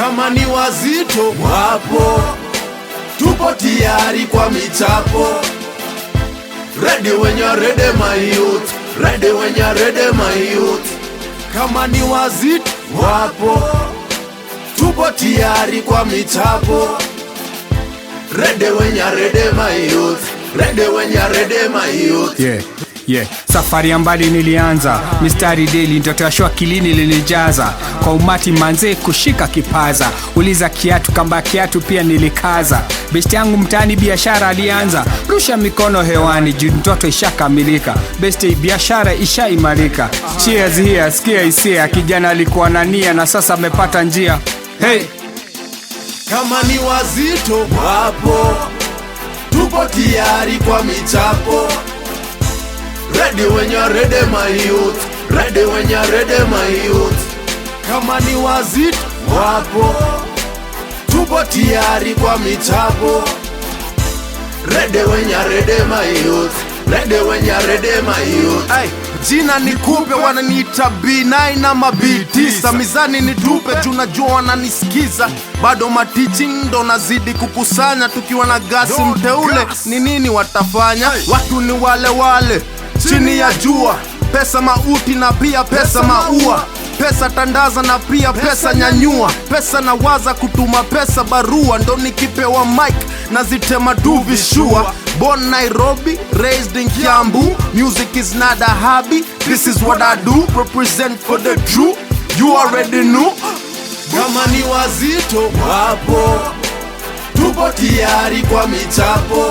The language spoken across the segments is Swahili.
Kama ni wazito wapo, tupo tayari kwa michapo. Ready when you're ready my youth, ready when you're ready my youth. Kama ni wazito wapo, tupo tayari kwa michapo. Ready when you're ready my youth, ready when you're ready my youth. Yeah. Safari ambali nilianza, mistari daily ndoto ya shwa kilini linijaza. Kwa umati manze kushika kipaza, uliza kiatu kamba kiatu pia nilikaza. Besti yangu mtani biashara alianza, rusha mikono hewani juu ndoto ishakamilika. Besti biashara ishaimarika. Cheers here, sikia hisia, kijana alikuwa na nia na sasa amepata njia. Hey! Kama ni wazito wapo, tupo tayari kwa michapo. Ready when you're ready my youth, ready when you're ready my youth. Kama ni wazito wapo, tupo tayari kwa michapo. Ready when you're ready my youth, ready when you're ready my youth. Ay, jina nikupe wananiita B9 na mabitisa. Mizani nitupe junajua wananisikiza. Bado ma-teaching ndo nazidi kukusanya. Tukiwa na gasi mteule ni nini watafanya? Watu ni wale wale chini ya jua. Pesa mauti na pia pesa maua. Pesa tandaza na pia pesa nyanyua. Pesa na waza kutuma pesa barua. Ndo nikipewa mic na zitema tu vishua. Born Nairobi, raised in Kiambu. Music is not a hobby, this is what I do. Represent for the true, you already know. Kama ni wazito wapo, tupo tayari kwa michapo.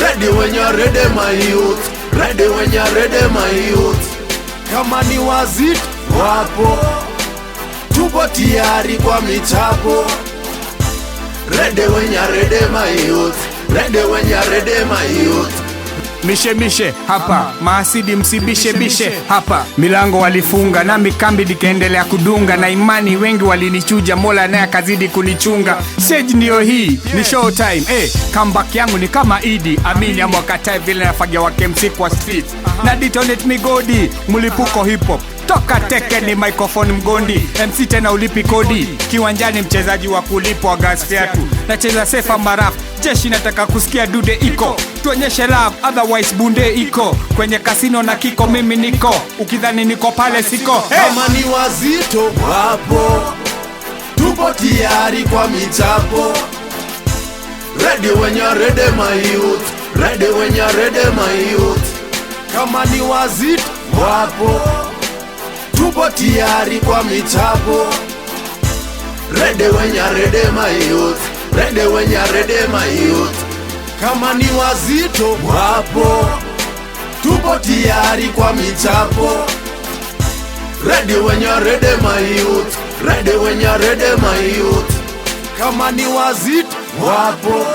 Ready when you're ready my youth, ready when you're ready my youth. Kama ni wazito wapo, tupo tayari kwa michapo. Ready when you're ready my youth, ready when you're ready my youth. Mishe hapa, maasidi msibishe hapa. Milango walifunga na mikambi dikaendelea kudunga. Na imani wengi walinichuja, Mola naye akazidi kunichunga. Stage ndio hii, ni show time. Comeback yangu ni kama Idi Amini ama wakatae vile nafagia wake MC kwa street. Na detonate migodi, mulipuko hip hop. Toka teke ni microphone mgondi. MC tena ulipi kodi. Kiwanjani mchezaji wa kulipwa gas fare tu. Nacheza safe maraf, jeshi nataka kusikia dude iko. Tuonyeshe love, otherwise bunde iko. Kwenye kasino na kiko mimi niko. Ukidhani niko pale siko. Kama ni wazito wapo, tupo tayari kwa michapo. Ready when you're ready my youth, ready when you're ready my youth. Kama ni wazito wapo, tupo tayari kwa michapo. Ready when you're ready my youth, ready when you're ready my youth. Kama ni wazito wapo, tupo tayari kwa michapo. Ready when you're ready my youth, ready when you're ready my youth. Kama ni wazito wapo,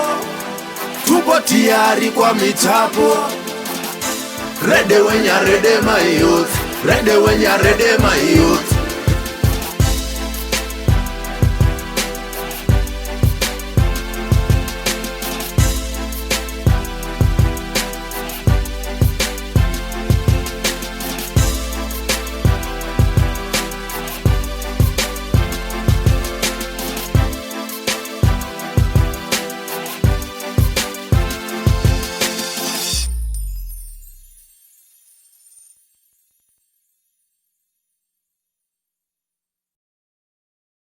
tupo tayari kwa michapo. Ready when you're ready my youth, ready when you're ready my youth.